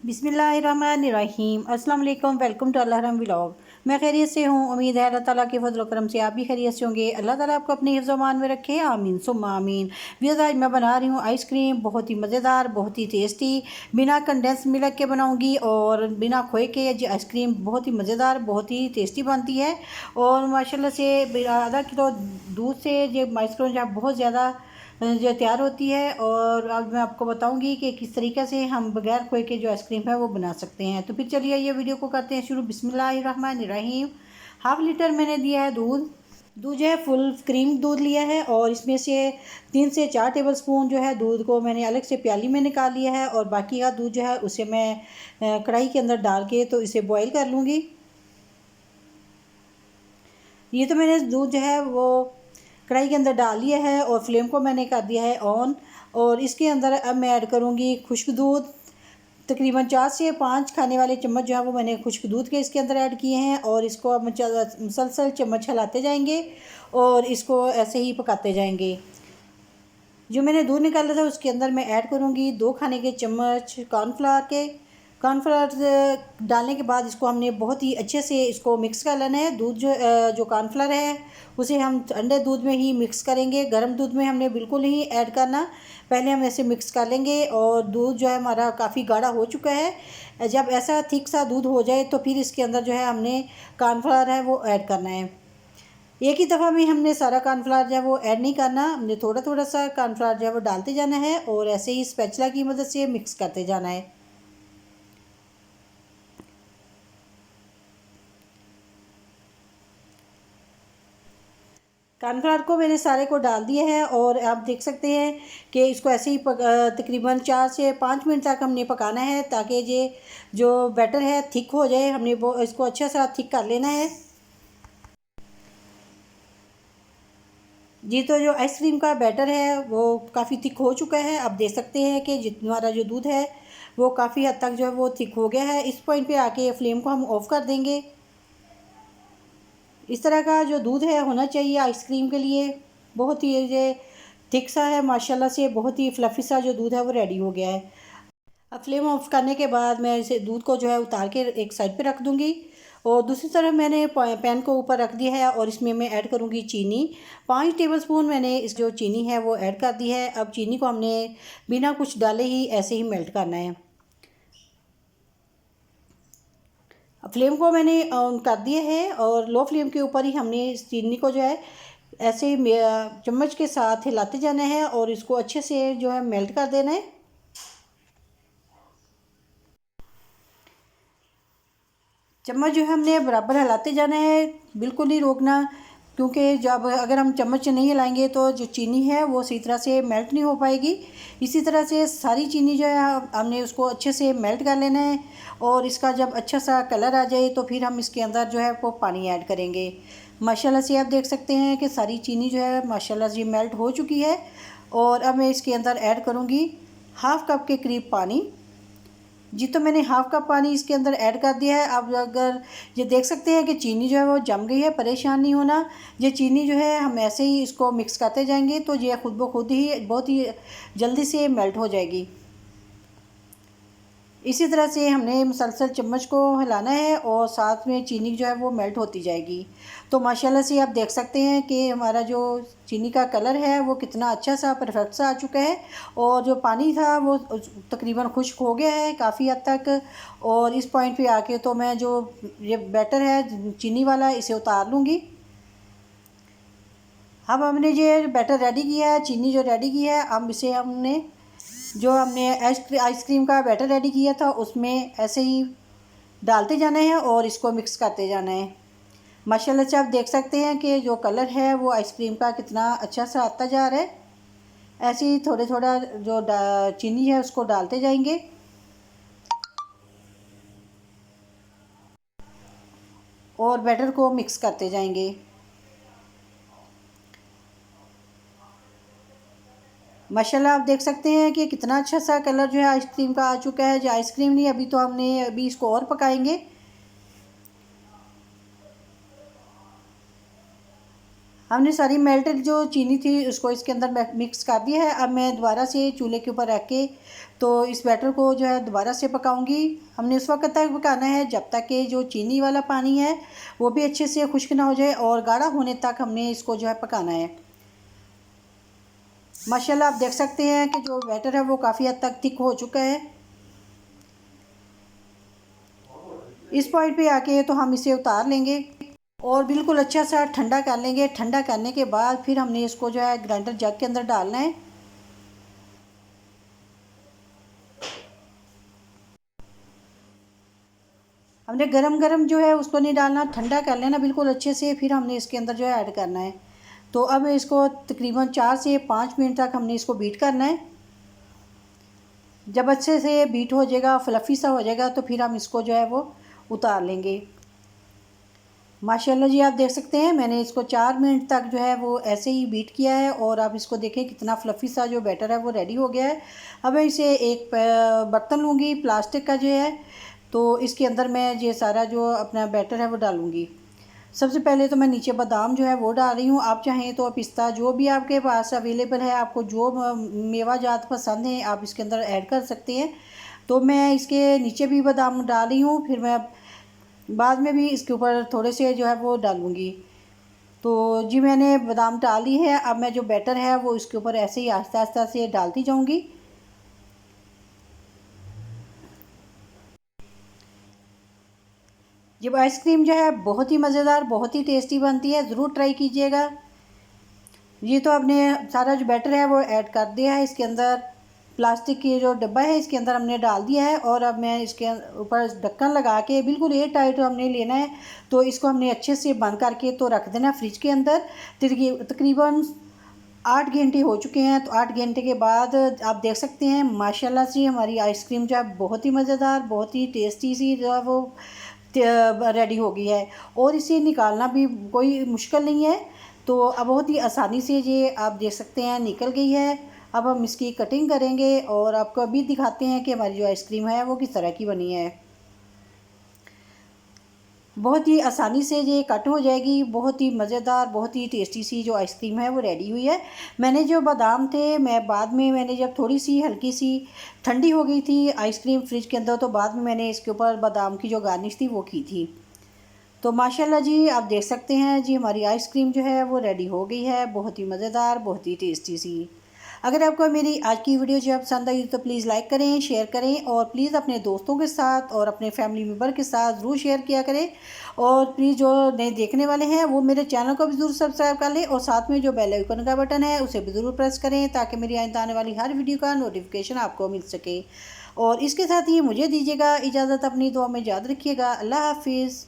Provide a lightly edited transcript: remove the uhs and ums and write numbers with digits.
बिस्मिल्लाहिर्रहमानिर्रहीम। अस्सलाम वालेकुम। वेलकम टू अल्लाह व्लॉग। मैं खैरियत से हूँ। उम्मीद है अल्लाह ताला के फजल करम से आप भी खैरियत से होंगे। अल्लाह ताला आपको अपने हिफ्ज़ अमान में रखे, आमीन सुम्मा आमीन। व्यूअर्स, आज मैं बना रही हूँ आइसक्रीम, बहुत ही मज़ेदार, बहुत ही टेस्टी। बिना कंडेंस मिल्क के बनाऊँगी और बिना खोए के ये आइसक्रीम बहुत ही मज़ेदार, बहुत ही टेस्टी बनती है। और माशाल्लाह से आधा किलो दूध से ये आइसक्रीम जो बहुत ज़्यादा जो तैयार होती है। और अब मैं आपको बताऊंगी कि किस तरीके से हम बगैर खोए के जो आइसक्रीम है वो बना सकते हैं। तो फिर चलिए ये वीडियो को करते हैं शुरू। बिस्मिल्लाहिर्रहमानिर्रहीम। हाफ़ लीटर मैंने दिया है दूध। दूध जो है फुल क्रीम दूध लिया है और इसमें से 3 से 4 टेबलस्पून जो है दूध को मैंने अलग से प्याली में निकाल लिया है। और बाकी का दूध जो है उसे मैं कढ़ाई के अंदर डाल के तो इसे बॉईल कर लूँगी। ये तो मैंने दूध जो है वो कढ़ाई के अंदर डाल दिया है और फ्लेम को मैंने कर दिया है ऑन। और इसके अंदर अब मैं ऐड करूँगी खुश्क दूध। तकरीबन 4 से 5 खाने वाले चम्मच जो है वो मैंने खुश्क दूध के इसके अंदर ऐड किए हैं। और इसको अब मुसलसल चम्मच हिलाते जाएंगे और इसको ऐसे ही पकाते जाएंगे। जो मैंने दूध निकाला था उसके अंदर मैं ऐड करूँगी 2 खाने के चम्मच कॉर्नफ्लावर के। कॉर्नफ्लावर डालने के बाद इसको हमने बहुत ही अच्छे से इसको मिक्स कर लेना है। दूध जो कॉर्नफ्लावर है उसे हम ठंडे दूध में ही मिक्स करेंगे, गर्म दूध में हमने बिल्कुल नहीं ऐड करना। पहले हम ऐसे मिक्स कर लेंगे। और दूध जो है हमारा काफ़ी गाढ़ा हो चुका है। जब ऐसा थिक सा दूध हो जाए तो फिर इसके अंदर जो है हमने कॉर्नफ्लावर है वो ऐड करना है। एक ही दफ़ा में हमने सारा कॉर्नफ्लावर जो है वो ऐड नहीं करना, हमने थोड़ा थोड़ा सा कॉर्नफ्लावर जो है वो डालते जाना है और ऐसे ही स्पैचुला की मदद से मिक्स करते जाना है। कॉर्नफ्लावर को मैंने सारे को डाल दिया है और आप देख सकते हैं कि इसको ऐसे ही तकरीबन 4 से 5 मिनट तक हमने पकाना है ताकि ये जो बैटर है थिक हो जाए। हमने वो इसको अच्छा सा थिक कर लेना है। जी, तो जो आइसक्रीम का बैटर है वो काफ़ी थिक हो चुका है। आप देख सकते हैं कि जितना हमारा जो दूध है वो काफ़ी हद तक जो है वो थिक हो गया है। इस पॉइंट पे आके फ्लेम को हम ऑफ़ कर देंगे। इस तरह का जो दूध है होना चाहिए आइसक्रीम के लिए। बहुत ही ये थिक सा है माशाल्लाह से, बहुत ही फ्लफ़ी सा जो दूध है वो रेडी हो गया है। अब फ्लेम ऑफ करने के बाद मैं इसे दूध को जो है उतार के एक साइड पे रख दूँगी। और दूसरी तरफ मैंने पैन को ऊपर रख दिया है और इसमें मैं ऐड करूँगी चीनी। 5 टेबलस्पून मैंने इस जो चीनी है वो ऐड कर दी है। अब चीनी को हमने बिना कुछ डाले ही ऐसे ही मेल्ट करना है। फ्लेम को मैंने ऑन कर दिया है और लो फ्लेम के ऊपर ही हमने इस चीनी को जो है ऐसे ही चम्मच के साथ हिलाते जाना है और इसको अच्छे से जो है मेल्ट कर देना है। चम्मच जो है हमने बराबर हिलाते जाना है, बिल्कुल नहीं रोकना। क्योंकि जब अगर हम चम्मच से नहीं हिलाएंगे तो जो चीनी है वो सही तरह से मेल्ट नहीं हो पाएगी। इसी तरह से सारी चीनी जो है हमने उसको अच्छे से मेल्ट कर लेना है। और इसका जब अच्छा सा कलर आ जाए तो फिर हम इसके अंदर जो है वो पानी ऐड करेंगे। माशाल्लाह से आप देख सकते हैं कि सारी चीनी जो है माशाल्लाह से मेल्ट हो चुकी है। और अब मैं इसके अंदर ऐड करूँगी 1/2 कप के करीब पानी। जी, तो मैंने 1/2 कप पानी इसके अंदर ऐड कर दिया है। अब अगर ये देख सकते हैं कि चीनी जो है वो जम गई है, परेशान नहीं होना। ये चीनी जो है हम ऐसे ही इसको मिक्स करते जाएंगे तो ये खुद ब खुद ही बहुत ही जल्दी से मेल्ट हो जाएगी। इसी तरह से हमने मुसलसल चम्मच को हिलाना है और साथ में चीनी जो है वो मेल्ट होती जाएगी। तो माशाल्लाह से आप देख सकते हैं कि हमारा जो चीनी का कलर है वो कितना अच्छा सा परफेक्ट सा आ चुका है। और जो पानी था वो तकरीबन खुश्क हो गया है काफ़ी हद तक। और इस पॉइंट पे आके तो मैं जो ये बैटर है चीनी वाला इसे उतार लूँगी। अब हमने ये बैटर रेडी किया है, चीनी जो रेडी की है, अब इसे हमने जो हमने आइसक्रीम का बैटर रेडी किया था उसमें ऐसे ही डालते जाना है और इसको मिक्स करते जाना है। माशाल्लाह से आप देख सकते हैं कि जो कलर है वो आइसक्रीम का कितना अच्छा सा आता जा रहा है। ऐसे ही थोड़े थोड़ा जो चीनी है उसको डालते जाएंगे और बैटर को मिक्स करते जाएंगे। माशाल्लाह आप देख सकते हैं कि कितना अच्छा सा कलर जो है आइसक्रीम का आ चुका है। जो आइसक्रीम नहीं, अभी तो हमने अभी इसको और पकाएंगे। हमने सारी मेल्टेड जो चीनी थी उसको इसके अंदर मिक्स कर दिया है। अब मैं दोबारा से चूल्हे के ऊपर रख के तो इस बैटर को जो है दोबारा से पकाऊंगी। हमने उस वक्त तक पकाना है जब तक कि जो चीनी वाला पानी है वो भी अच्छे से खुश्क ना हो जाए और गाढ़ा होने तक हमने इसको जो है पकाना है। माशाल्लाह आप देख सकते हैं कि जो बैटर है वो काफ़ी हद तक थिक हो चुका है। इस पॉइंट पे आके तो हम इसे उतार लेंगे और बिल्कुल अच्छा सा ठंडा कर लेंगे। ठंडा करने के बाद फिर हमने इसको जो है ग्राइंडर जग के अंदर डालना है। हमने गरम गरम जो है उसको नहीं डालना, ठंडा कर लेना बिल्कुल अच्छे से, फिर हमने इसके अंदर जो है ऐड करना है। तो अब इसको तकरीबन 4 से 5 मिनट तक हमने इसको बीट करना है। जब अच्छे से बीट हो जाएगा, फ्लफ़ी सा हो जाएगा, तो फिर हम इसको जो है वो उतार लेंगे। माशाल्लाह जी आप देख सकते हैं मैंने इसको 4 मिनट तक जो है वो ऐसे ही बीट किया है और आप इसको देखें कितना फ्लफ़ी सा जो बैटर है वो रेडी हो गया है। अब मैं इसे एक बर्तन लूँगी प्लास्टिक का जो है, तो इसके अंदर मैं ये सारा जो अपना बैटर है वो डालूँगी। सबसे पहले तो मैं नीचे बादाम जो है वो डाल रही हूँ। आप चाहें तो पिस्ता जो भी आपके पास अवेलेबल है, आपको जो मेवा जात पसंद है आप इसके अंदर ऐड कर सकते हैं। तो मैं इसके नीचे भी बादाम डाल रही हूँ, फिर मैं बाद में भी इसके ऊपर थोड़े से जो है वो डालूँगी। तो जी मैंने बादाम डाली है। अब मैं जो बैटर है वो इसके ऊपर ऐसे ही आहिस्ता आहिस्ता से डालती जाऊँगी। जब आइसक्रीम जो है बहुत ही मज़ेदार बहुत ही टेस्टी बनती है, ज़रूर ट्राई कीजिएगा। ये तो आपने सारा जो बैटर है वो ऐड कर दिया है इसके अंदर। प्लास्टिक की जो डब्बा है इसके अंदर हमने डाल दिया है और अब मैं इसके ऊपर ढक्कन लगा के बिल्कुल एयर टाइट हमने लेना है। तो इसको हमने अच्छे से बंद करके तो रख देना फ्रिज के अंदर। तकरीबन 8 घंटे हो चुके हैं। तो 8 घंटे के बाद आप देख सकते हैं माशाल्लाह से हमारी आइसक्रीम जो है बहुत ही मज़ेदार बहुत ही टेस्टी सी जो है वो रेडी हो गई है और इसे निकालना भी कोई मुश्किल नहीं है। तो अब बहुत ही आसानी से ये आप देख सकते हैं निकल गई है। अब हम इसकी कटिंग करेंगे और आपको अभी दिखाते हैं कि हमारी जो आइसक्रीम है वो किस तरह की बनी है। बहुत ही आसानी से ये कट हो जाएगी। बहुत ही मज़ेदार बहुत ही टेस्टी सी जो आइसक्रीम है वो रेडी हुई है। मैंने जो बादाम थे मैं बाद में मैंने जब थोड़ी सी हल्की सी ठंडी हो गई थी आइसक्रीम फ्रिज के अंदर, तो बाद में मैंने इसके ऊपर बादाम की जो गार्निश थी वो की थी। तो माशाल्लाह जी आप देख सकते हैं जी हमारी आइसक्रीम जो है वो रेडी हो गई है, बहुत ही मज़ेदार बहुत ही टेस्टी सी। अगर आपको मेरी आज की वीडियो जो है पसंद आई तो प्लीज़ लाइक करें शेयर करें और प्लीज़ अपने दोस्तों के साथ और अपने फैमिली मेम्बर के साथ ज़रूर शेयर किया करें। और प्लीज़ जो नए देखने वाले हैं वो मेरे चैनल को भी ज़रूर सब्सक्राइब कर लें और साथ में जो बेल आइकन का बटन है उसे भी ज़रूर प्रेस करें ताकि मेरी आइंदा आने वाली हर वीडियो का नोटिफिकेशन आपको मिल सके। और इसके साथ ही मुझे दीजिएगा इजाज़त, अपनी दुआ में याद रखिएगा। अल्लाह हाफिज़।